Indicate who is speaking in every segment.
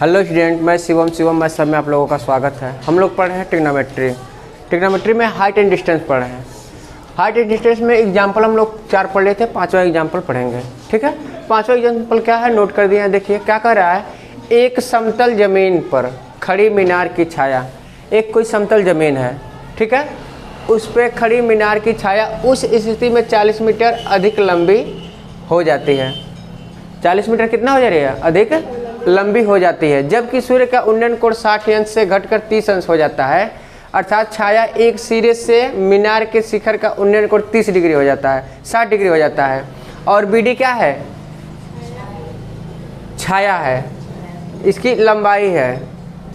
Speaker 1: Hello student, मैं शिवम मैं सब में आप लोगों का स्वागत है। हम लोग पढ़ रहे हैं ट्रिग्नोमेट्री में हाइट एंड डिस्टेंस पढ़ रहे हैं। हाइट एंड डिस्टेंस में एग्जाम्पल हम लोग 4 पढ़ रहे थे, 5वां एग्जाम्पल पढ़ेंगे। ठीक है, 5वां एग्जाम्पल क्या है नोट कर दिया है। देखिए क्या कर रहा है, एक समतल जमीन पर खड़ी मीनार की छाया। एक कोई समतल जमीन है, ठीक है, उस पर खड़ी मीनार की छाया उस स्थिति में 40 मीटर अधिक लंबी हो जाती है। 40 मीटर कितना हो जा रही है, अधिक लंबी हो जाती है, जबकि सूर्य का उन्नयन कोण 60 अंश से घटकर 30 अंश हो जाता है। अर्थात छाया एक सिरे से मीनार के शिखर का उन्नयन कोण 30 डिग्री हो जाता है, 60 डिग्री हो जाता है। और बीडी क्या है, छाया है, इसकी लंबाई है,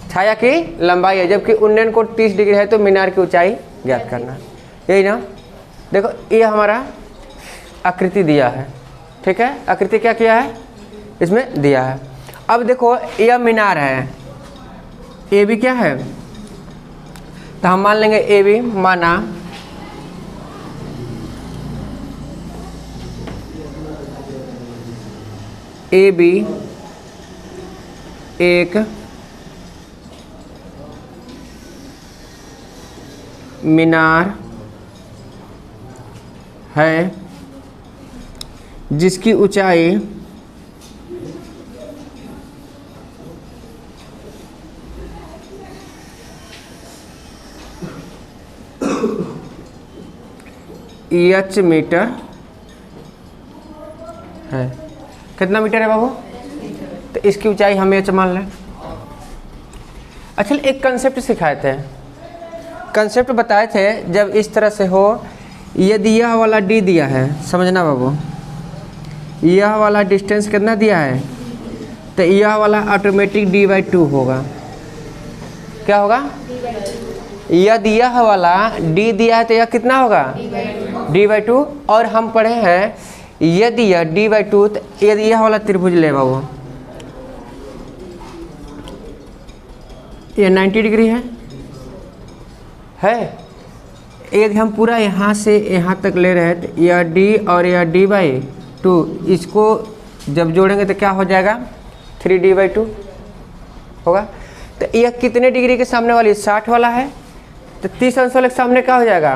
Speaker 1: छाया की लंबाई है, जबकि उन्नयन कोण 30 डिग्री है। तो मीनार की ऊंचाई ज्ञात करना, यही ना। देखो ये हमारा आकृति दिया है, ठीक है, आकृति क्या किया है, इसमें दिया है। अब देखो यह मीनार है, ए बी क्या है, तो हम मान लेंगे ए बी माना ए बी एक मीनार है जिसकी ऊंचाई एच मीटर है। कितना मीटर है बाबू, तो इसकी ऊंचाई हम एच मान लें। अच्छा, एक कंसेप्ट सिखाए थे, कंसेप्ट बताए थे, जब इस तरह से हो, यदि यह वाला डी दिया है, समझना बाबू, यह वाला डिस्टेंस कितना दिया है, तो यह वाला ऑटोमेटिक d/2 होगा। क्या होगा, यदि यह वाला डी दिया है तो यह कितना होगा, d/2। और हम पढ़े हैं यदि यह d/2, तो यदि यह वाला त्रिभुज ले बाबू, यह 90 डिग्री है। यदि हम पूरा यहाँ से यहाँ तक ले रहे हैं, तो यह d और यह d/2, इसको जब जोड़ेंगे तो क्या हो जाएगा, 3d/2 होगा। तो यह कितने डिग्री के सामने वाली, 60 वाला है, तो 30 अंश वाले के सामने क्या हो जाएगा,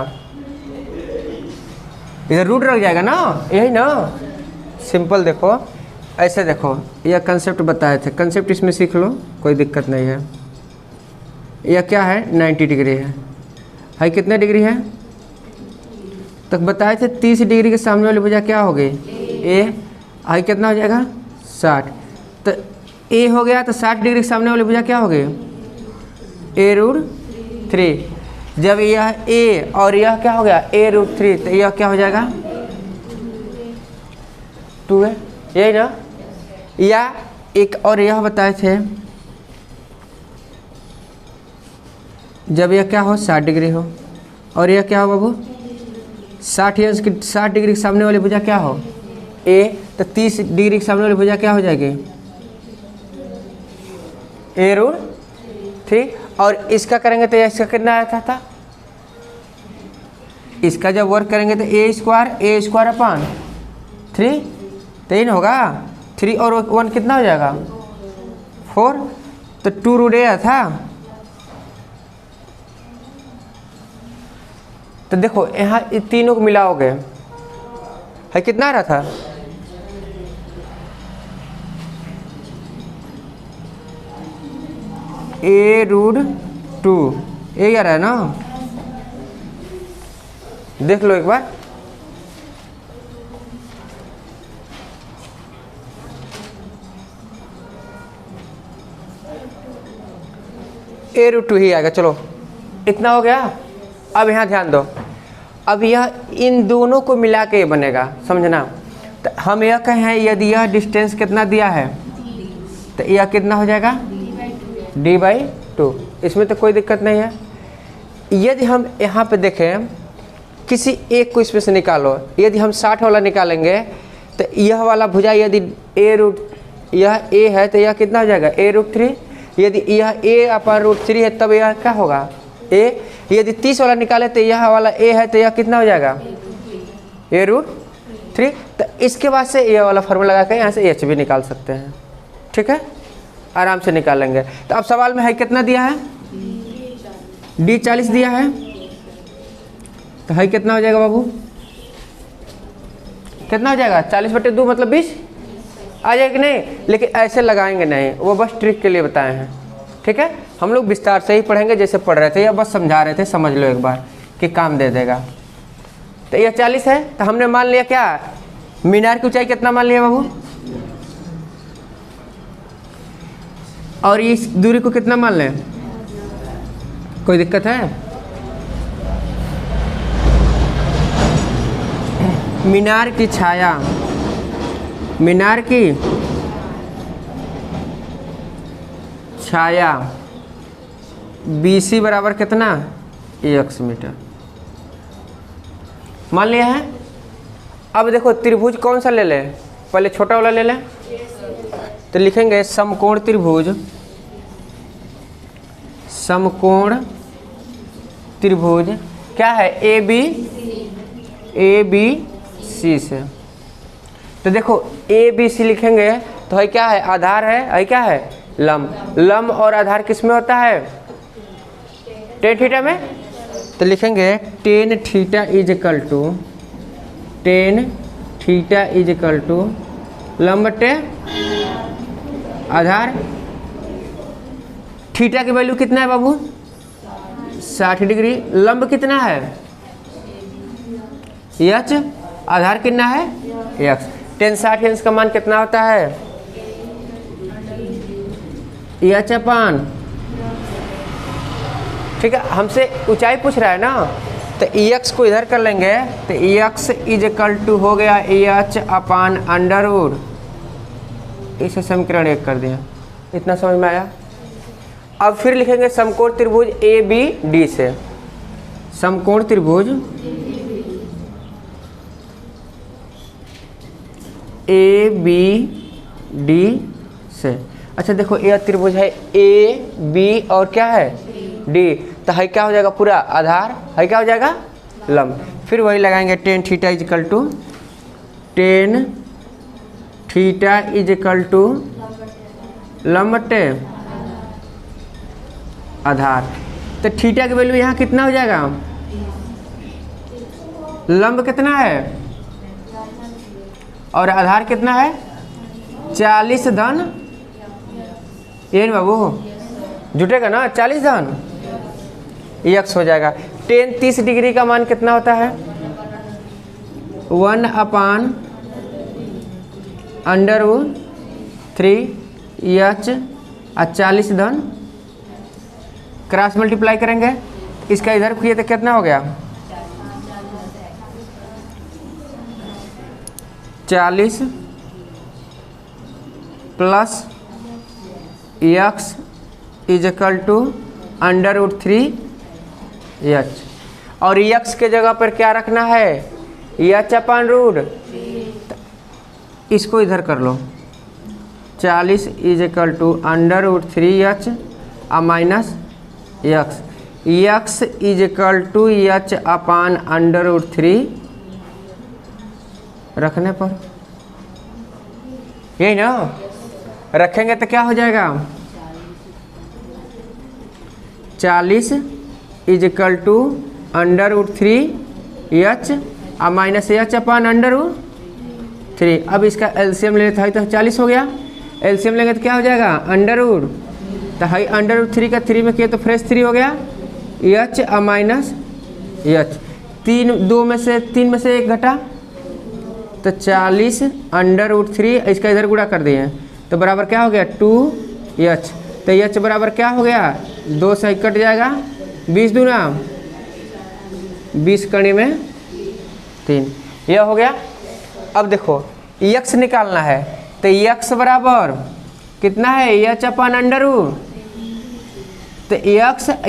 Speaker 1: इधर रूट रख जाएगा ना, यही ना, सिंपल। देखो ऐसे देखो, यह कंसेप्ट बताए थे, कंसेप्ट इसमें सीख लो, कोई दिक्कत नहीं है। यह क्या है, 90 डिग्री है, हाई कितने डिग्री है, तक बताए थे 30 डिग्री के सामने वाली भुजा क्या हो गई, ए, हाई कितना हो जाएगा, 60। तो ए हो गया, तो 60 डिग्री के सामने वाली भुजा क्या हो गई, a√3। जब यह a और यह क्या हो गया, a√3, तो यह क्या हो जाएगा, 2 है, यही ना। या एक और यह बताए थे, जब यह क्या हो, 60 डिग्री हो, और यह क्या हो बाबू, 60 डिग्री के सामने वाली भुजा क्या हो, a, तो 30 डिग्री के सामने वाली भुजा क्या हो जाएगी, a√3। और इसका करेंगे तो इसका कितना आता था, इसका जब वर्क करेंगे तो a² तो ये ना होगा, 3 और 1 कितना हो जाएगा, 4, तो 2√a था। तो देखो यहाँ तीनों को मिलाओगे, है कितना आ रहा था, a√2, यही आ रहा है ना, देख लो एक बार। a√2 ही आएगा, चलो इतना हो गया। अब यहाँ ध्यान दो, अब यह इन दोनों को मिला के बनेगा, समझना। तो हम यह कहें यदि यह डिस्टेंस कितना दिया है, तो यह कितना हो जाएगा, d/2। इसमें तो कोई दिक्कत नहीं है। यदि हम यहाँ पे देखें, किसी एक को इसमें से निकालो, यदि हम 60 वाला निकालेंगे, तो यह वाला भुजा यदि यह a है, तो यह कितना हो जाएगा, a√3। यदि यह a/√3 है, तब यह क्या होगा, a। यदि 30 वाला निकाले तो यह वाला a है, तो यह कितना हो जाएगा, a√3। तो इसके बाद से ये वाला फार्मूला लगा के यहाँ से एच भी निकाल सकते हैं। ठीक है, आराम से निकाल लेंगे। तो अब सवाल में है कितना दिया है, डी 40 दिया है, तो है कितना हो जाएगा बाबू, कितना हो जाएगा 40/2 मतलब 20 आ जाएगा कि नहीं। लेकिन ऐसे लगाएंगे नहीं, वो बस ट्रिक के लिए बताए हैं, ठीक है। हम लोग विस्तार से ही पढ़ेंगे जैसे पढ़ रहे थे या बस समझा रहे थे, समझ लो एक बार कि काम दे देगा। तो यह 40 है, तो हमने मान लिया क्या, मीनार की ऊंचाई कितना मान लिया बाबू, और इस दूरी को कितना मान लें, कोई दिक्कत है। मीनार की छाया, मीनार की छाया BC बराबर कितना, 1 मीटर मान लिया है। अब देखो त्रिभुज कौन सा ले लें, पहले छोटा वाला ले लें, तो लिखेंगे समकोण त्रिभुज, समकोण त्रिभुज क्या है, ABC से। तो देखो ABC लिखेंगे तो है क्या है, आधार है क्या है, लंब। लंब और आधार किस में होता है, tan थीटा में। तो लिखेंगे tan theta is equal to लंब बटे आधार। थीटा की वैल्यू कितना है बाबू, 60 डिग्री। लंब कितना है, h, आधार कितना है, x। tan 60 अंश का मान कितना होता है, h/, ठीक है। हमसे ऊंचाई पूछ रहा है ना, तो ex को इधर कर लेंगे, तो ex इज इक्वल टू हो गया h/√। इसे समीकरण 1 कर दिया, इतना समझ में आया। अब फिर लिखेंगे समकोण त्रिभुज ABD से, समकोण त्रिभुज ABD से। अच्छा देखो यह त्रिभुज है AB और क्या है D, तो है क्या हो जाएगा, पूरा आधार है क्या हो जाएगा, लंब। फिर वही लगाएंगे tan theta is equal to लंब बटे आधार। तो थीटा की वैल्यू यहाँ कितना हो जाएगा, लंब कितना है और आधार कितना है, 40 धन, ये नहीं बाबू जुटेगा ना, 40 धन x हो जाएगा। tan 30 डिग्री का मान कितना होता है, 1/√3h और 40 धन, क्रॉस मल्टीप्लाई करेंगे, इसका इधर किए तो कितना हो गया, 40 plus x is equal to √3h। और x के जगह पर क्या रखना है, h/√। इसको इधर कर लो, 40 इज इक्वल टू √3h और minus x is equal to h/√3 रखने पर, यही ना, रखेंगे तो क्या हो जाएगा, 40 इज इक्वल टू √3h और माइनस h/√3। अब इसका एलसीएम ले लेते हैं तो 40 हो गया, एलसीएम लेंगे तो क्या हो जाएगा, अंडर-रूट, तो हाई √3 का 3 में किया तो फ्रेश 3 हो गया, h और माइनस h, 3 में से 1 घटा, तो 40 √3, इसका इधर गुणा कर दिए तो बराबर क्या हो गया 2h। तो h बराबर क्या हो गया, 2 से कट जाएगा, 20 दूना 20 कड़ी में 3, यह हो गया। अब देखो x निकालना है तो x बराबर कितना है, h/√, तो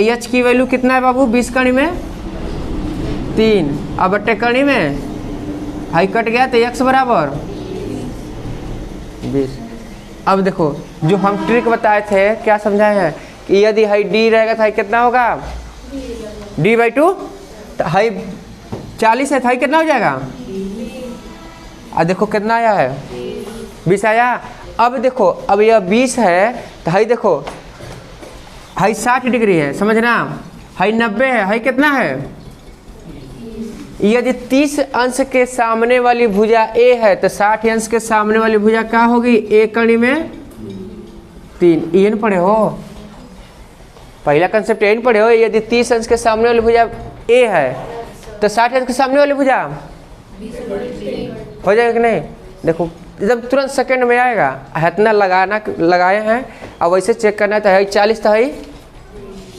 Speaker 1: h की वैल्यू कितना है बाबू, 20 कड़ी में 3, अब बट्टे कड़ी में हाई कट गया तो x बराबर 20। अब देखो जो हम ट्रिक बताए थे, क्या समझाए हैं कि यदि हाई d रहेगा तो हाई कितना होगा, d/2, तो हाई 40 है तो हाई कितना हो जाएगा, और देखो कितना आया है, 20 आया। अब देखो, अब यह 20 है तो हाई देखो, हाई 60 डिग्री है, समझना, हाई 90 है, हाई कितना है? यदि 30 अंश के सामने वाली भुजा ए है तो 60 अंश के सामने वाली भुजा क्या होगी? ए कड़ी में 3। ये न पढ़े हो, पहला कंसेप्ट ये न पढ़े हो। यदि 30 अंश के सामने वाली भुजा ए है तो 60 अंश के सामने वाली भुजा हो जाएगा कि नहीं? देखो जब तुरंत सेकंड में आएगा, इतना लगाए हैं, अब वैसे चेक करना है तो है 40 तो है,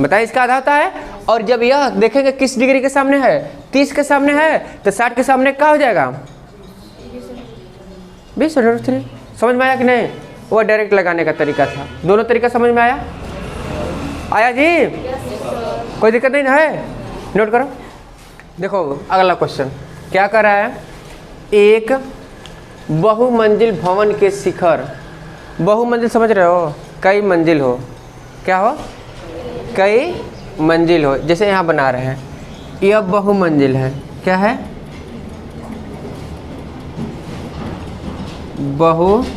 Speaker 1: बताइए इसका आधा होता है। और जब यह देखेंगे किस डिग्री के सामने है, 30 के सामने है तो 60 के सामने क्या हो जाएगा? 20/3। समझ में आया कि नहीं? वो डायरेक्ट लगाने का तरीका था। दोनों तरीका समझ में आया? आया जी? कोई दिक्कत नहीं ना है? नोट करो। देखो अगला क्वेश्चन क्या कर रहा है? एक बहुमंजिल भवन के शिखर, बहुमंजिल समझ रहे हो? कई मंजिल हो, क्या हो? कई मंजिल हो, जैसे यहाँ बना रहे हैं, यह बहुमंजिल है, क्या है? बहुमंजिल।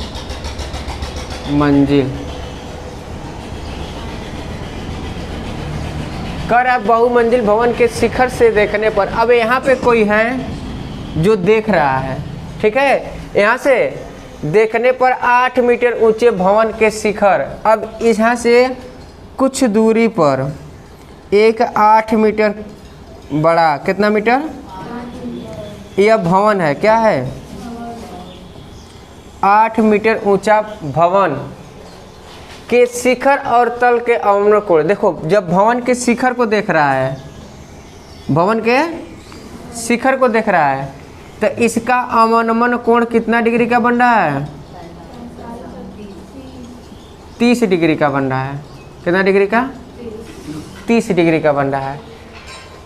Speaker 1: कर आप बहुमंजिल भवन के शिखर से देखने पर, अब यहाँ पे कोई है जो देख रहा है, ठीक है? यहाँ से देखने पर 8 मीटर ऊंचे भवन के शिखर, अब यहाँ से कुछ दूरी पर एक 8 मीटर बड़ा, कितना मीटर? यह भवन है, क्या है? 8 मीटर ऊंचा भवन के शिखर और तल के अवनमन कोण। देखो जब भवन के शिखर को देख रहा है, भवन के शिखर को देख रहा है तो इसका अवनमन कोण कितना डिग्री का बन रहा है? 30 डिग्री का बन रहा है। कितना डिग्री का? 30 डिग्री का बन रहा है।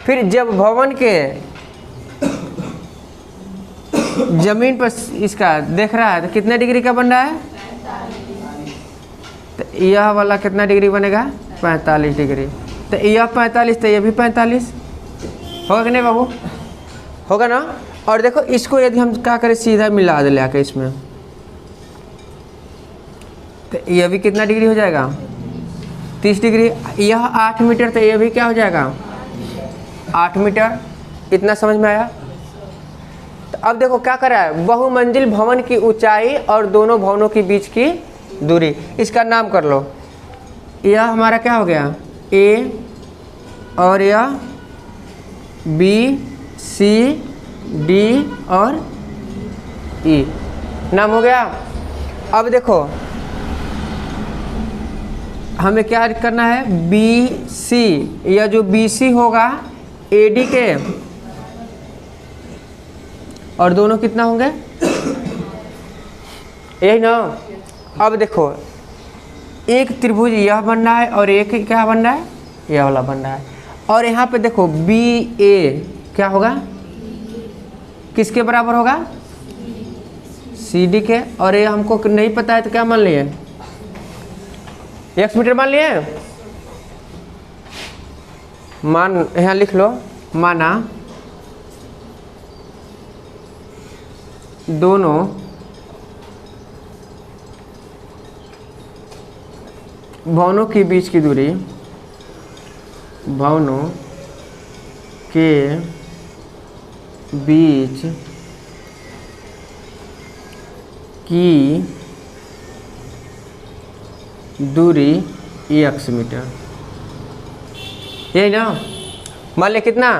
Speaker 1: फिर जब भवन के जमीन पर इसका देख रहा है तो कितने डिग्री का बन रहा है? तो यह वाला कितना डिग्री बनेगा? 45 डिग्री। तो यह 45 तो यह भी 45 होगा कि नहीं बाबू? होगा ना? और देखो इसको यदि हम क्या करें, सीधा मिला दे लाके इसमें, तो यह भी कितना डिग्री हो जाएगा? 30 डिग्री। यह 8 मीटर तो यह भी क्या हो जाएगा? 8 मीटर। इतना समझ में आया? तो अब देखो क्या कर रहा है, बहुमंजिल भवन की ऊंचाई और दोनों भवनों के बीच की दूरी, इसका नाम कर लो। यह हमारा क्या हो गया? ए, और यह बी, सी, डी और ई नाम हो गया। अब देखो हमें क्या करना है, बी सी, या जो बी सी होगा ए डी के, और दोनों कितना होंगे? यही ना। अब देखो एक त्रिभुज यह बन रहा है और एक क्या बन रहा है? यह वाला बन रहा है। और यहाँ पे देखो बी ए क्या होगा? किसके बराबर होगा? सी डी के। और ये हमको नहीं पता है तो क्या मान लिए? x मीटर मान लिए। मान यहाँ लिख लो, माना दोनों भवनों के बीच की दूरी, भवनों के बीच की दूरी x मीटर, यही ना? मान ले कितना?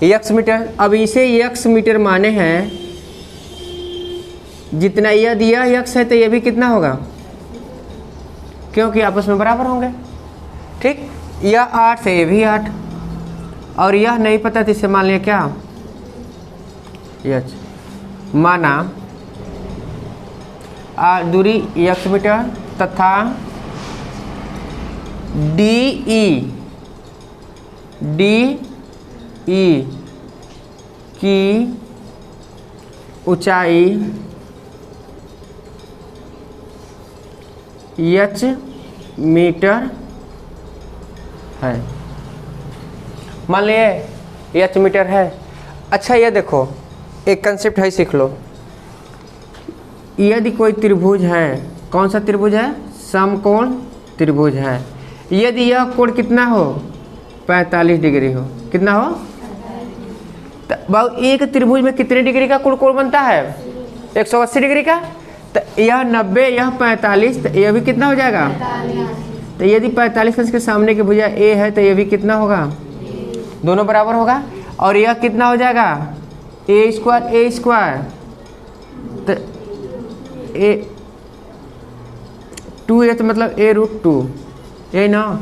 Speaker 1: x metre. अब इसे x मीटर माने हैं, जितना यह दिया x है तो यह भी कितना होगा? क्योंकि आपस में बराबर होंगे, ठीक? यह 8 है, ये भी 8, और यह नहीं पता तो इसे मान लिया क्या? यच। माना दूरी x मीटर तथा डी ई की ऊंचाई h मीटर है। मान लिए h मीटर है। अच्छा ये देखो एक कंसेप्ट है, सीख लो। यदि कोई त्रिभुज है, कौन सा त्रिभुज है? समकोण त्रिभुज है। यदि यह कोण कितना हो? 45 डिग्री हो। कितना हो? तो एक त्रिभुज में कितने डिग्री का कोण बनता है? 180 डिग्री का। तो यह 90, यह 45, तो यह भी कितना हो जाएगा? तो यदि 45 इसके सामने की भुजा ए है तो यह भी कितना होगा? दोनों बराबर होगा। और यह कितना हो जाएगा? ए स्क्वायर तो ए 2 तो मतलब a√2, यही ना?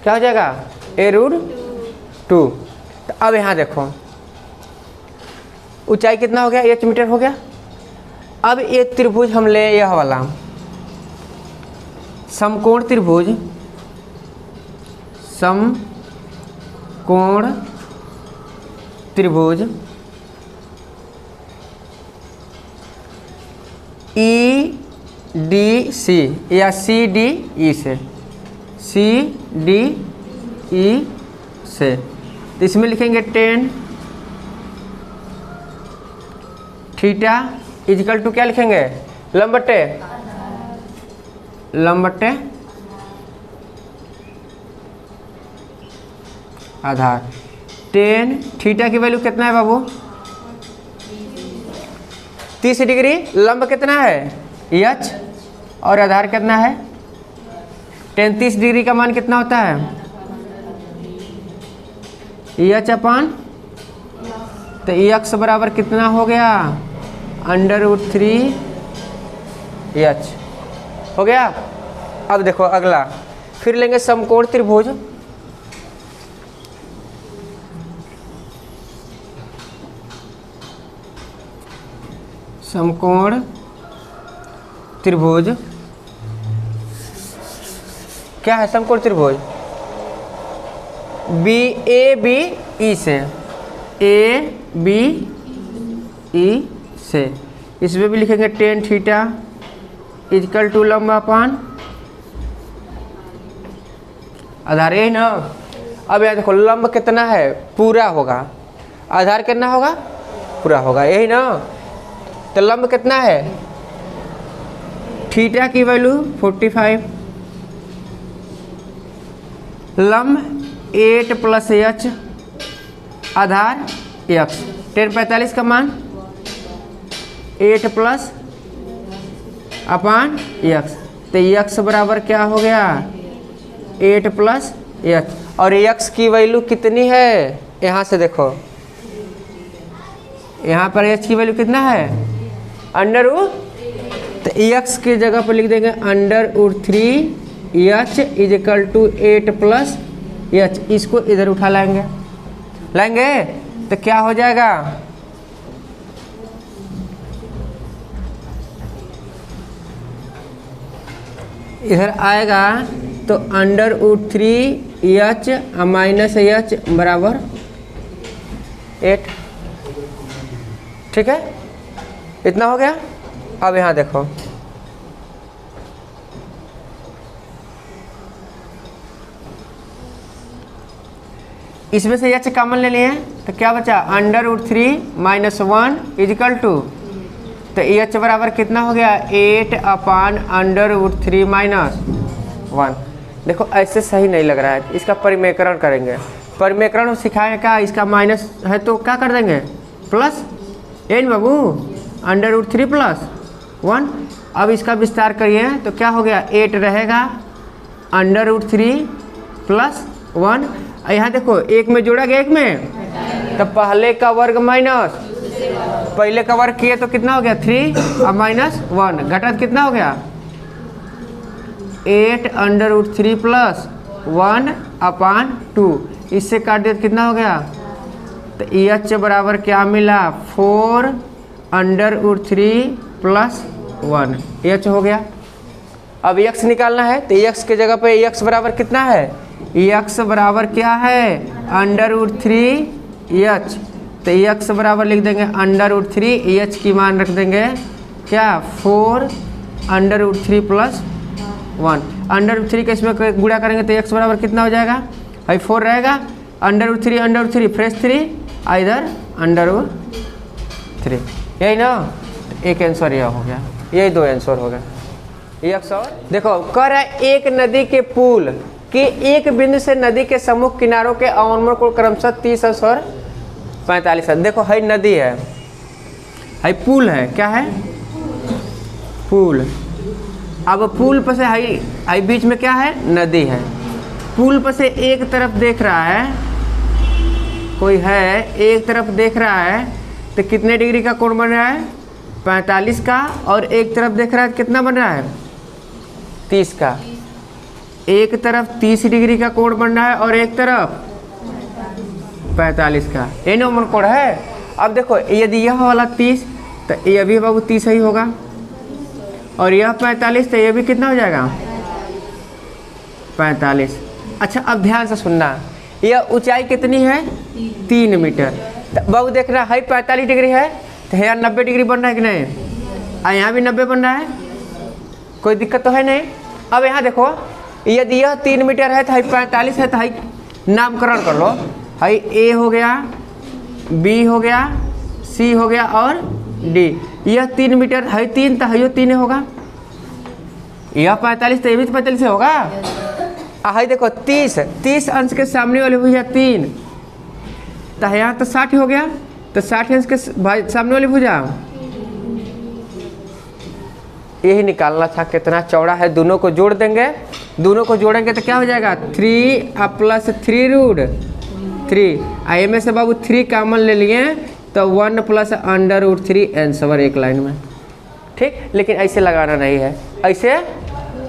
Speaker 1: क्या हो जाएगा? a√2। तो अब यहाँ देखो ऊंचाई कितना हो गया? h मीटर हो गया। अब ये त्रिभुज हम ले, यह वाला समकोण त्रिभुज, समकोण त्रिभुज EDC या CDE से, CDE से, तो इसमें लिखेंगे tan थीटा इजिकल टू क्या लिखेंगे? लंब बट्टे आधार। tan थीटा की वैल्यू कितना है बाबू? 30 डिग्री। लंब कितना है? h और आधार कितना है? tan 30 डिग्री का मान कितना होता है? h अपान, तो x बराबर कितना हो गया? √3h हो गया। अब देखो अगला, फिर लेंगे समकोण त्रिभुज, समकोण त्रिभुज क्या है? समकोण त्रिभुज ABE से, ABE से, इसमें भी लिखेंगे tan थीटा इजिकल टू लंब अपान आधार, यही ना? अब यहाँ देखो लंब कितना है? पूरा होगा। आधार कितना होगा? पूरा होगा, यही ना? तो लंब कितना है? थीटा की वैल्यू 45, लंब 8 + h, आधार x। tan 45 का मान 8 + अपान x, तो x बराबर क्या हो गया? 8 + h। और x की वैल्यू कितनी है? यहाँ से देखो, यहाँ पर h की वैल्यू कितना है? √, तो x की जगह पर लिख देंगे √3h इजिकल टू 8 + h। इसको इधर उठा लाएंगे तो क्या हो जाएगा? इधर आएगा तो √3h - h बराबर 8। ठीक है, इतना हो गया। अब यहाँ देखो, इसमें से h कॉमन ले लिए तो क्या बचा? √3 - 1 इजिकल टू, तो h बराबर कितना हो गया? 8 अपान √3 - 1। देखो ऐसे सही नहीं लग रहा है, इसका परिमेकरण करेंगे। परिमेकरण सिखाए का, इसका माइनस है तो क्या कर देंगे? प्लस, एन बाबू, √3 + 1। अब इसका विस्तार करिए तो क्या हो गया? 8 रहेगा, √3 + 1। यहाँ देखो एक में जोड़ा गया, एक में, तो पहले का वर्ग माइनस पहले का वर्ग किए तो कितना हो गया? 3 और -1 घटक कितना हो गया? 8 √3 + 1 अपान 2। इससे काट दिया तो कितना हो गया? तो h बराबर क्या मिला? 4 √3 + 1 h हो गया। अब x निकालना है तो x के जगह पे x बराबर कितना है? x बराबर क्या है? √3h। तो x बराबर लिख देंगे √3, h की मान रख देंगे क्या? 4 √3 + 1। √3 के इसमें गुणा करेंगे तो x बराबर कितना हो जाएगा? भाई 4 रहेगा, √3 फ्रेश 3, इधर √3, यही ना? एक आंसर यह हो गया। यही दो आंसर हो गया। ये अक्सर देखो कह रहा है एक नदी के पुल कि एक बिंदु से नदी के सम्मुख किनारों के अवनमन को क्रमशः 30 अंश और 45 अंश। देखो है नदी है पुल है, क्या है पुल। अब पुल पर से है बीच में क्या है नदी है। पुल पर से एक तरफ देख रहा है कोई है, एक तरफ देख रहा है तो कितने डिग्री का कोण बन रहा है 45 का, और एक तरफ देख रहा है कितना बन रहा है 30 का। एक तरफ 30 डिग्री का कोण बन रहा है और एक तरफ 45 का, ये नॉर्मल कोण है। अब देखो यदि यह वाला 30 तो ये भी बाबू 30 ही होगा, और यह 45 तो ये भी कितना हो जाएगा 45। अच्छा अब ध्यान से सुनना, यह ऊंचाई कितनी है 3 मीटर। तो बाबू देख रहा है 45 डिग्री है तो यहाँ 90 डिग्री बन रहा है कि नहीं, और यहाँ भी 90 बन रहा है, कोई दिक्कत तो है नहीं। अब यहाँ देखो यदि यह 3 मीटर है तो 45 है तो नामकरण कर लो, ए हो गया, बी हो गया, सी हो गया और डी। यह 3 मीटर है 3 तो है 3 होगा, यह 45 तो ये भी 45 होगा। है देखो 30 अंश के सामने वाली भुजा 3 तो यहाँ तो 60 हो गया, तो 60 अंश के सामने वाली भुजा यही निकालना था कितना चौड़ा है। दोनों को जोड़ देंगे, दोनों को जोड़ेंगे तो क्या हो जाएगा 3 + 3√3। आई में से बाबू 3 कॉमन ले लिए तो 1 + √3 आंसर एक लाइन में, ठीक। लेकिन ऐसे लगाना नहीं है, ऐसे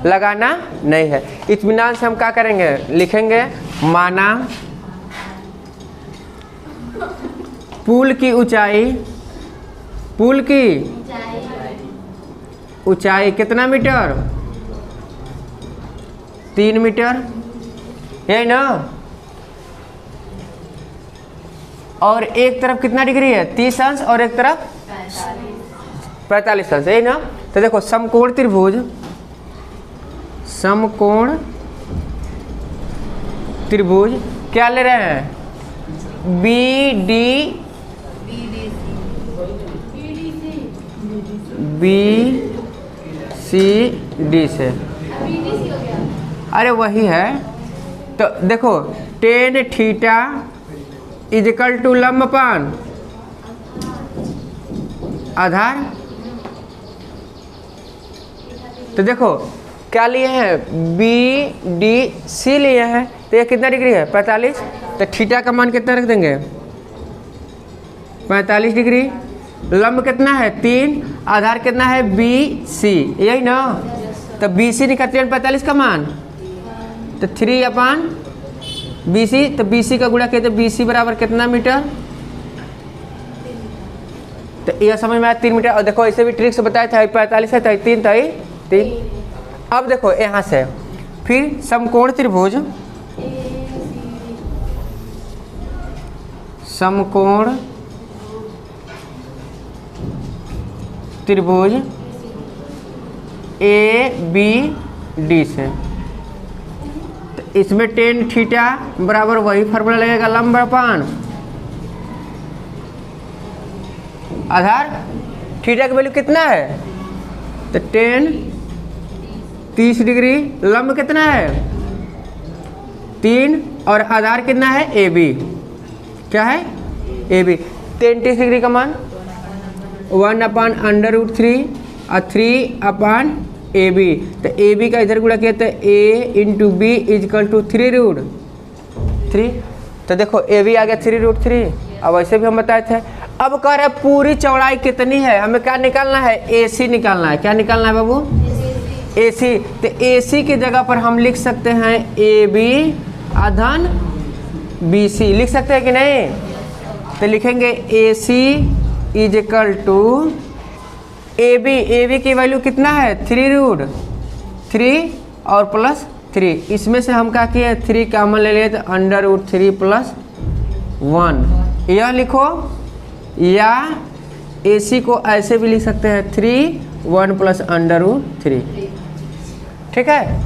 Speaker 1: लगाना नहीं है। इत्मीनान से हम क्या करेंगे, लिखेंगे माना पुल की ऊंचाई कितना मीटर 3 मीटर, यही ना। और एक तरफ कितना डिग्री है 30 अंश और एक तरफ 45 अंश, यही ना। तो देखो समकोण त्रिभुज क्या ले रहे हैं BCD से, अरे वही है। तो देखो tan थीटा = लंबपान आधार। तो देखो क्या लिए हैं BDC लिए हैं, तो ये कितना डिग्री है 45, तो थीटा का मान कितना रख देंगे 45 डिग्री। लंब कितना है 3, आधार कितना है BC, यही ना। तो BC निकालते हैं 45 का मान, तो 3/BC, तो BC का गुणा कहते हैं BC बराबर कितना मीटर, तो यह समझ में आया 3 मीटर। और देखो ऐसे भी ट्रिक से बताया था 45 है तो 3। अब देखो यहाँ से फिर समकोण त्रिभुज ABD से, तो इसमें tan थीटा बराबर वही फार्मूला लगेगा लंबपान आधार। थीटा की वैल्यू कितना है तो tan 30 डिग्री, लंब कितना है 3 और आधार कितना है AB, क्या है AB। 30 डिग्री का मान 1/√3 और 3/AB, तो AB का इधर गुणा किया तो A × B = 3√3। तो देखो AB आ गया 3√3। अब वैसे भी हम बताए थे। अब कह रहे पूरी चौड़ाई कितनी है, हमें क्या निकालना है AC निकालना है। क्या निकालना है बाबू AC। तो AC की जगह पर हम लिख सकते हैं AB आधन BC, लिख सकते हैं कि नहीं। तो लिखेंगे AC = AB की वैल्यू कितना है 3√3 और +3। इसमें से हम क्या किए 3 कॉमन ले लिए तो √3 + 1 यह लिखो, या AC को ऐसे भी लिख सकते हैं 3 1 + √3, ठीक है।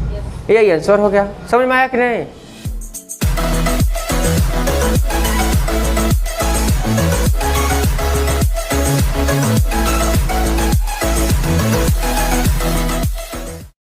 Speaker 1: यही आंसर हो गया। समझ में आया कि नहीं।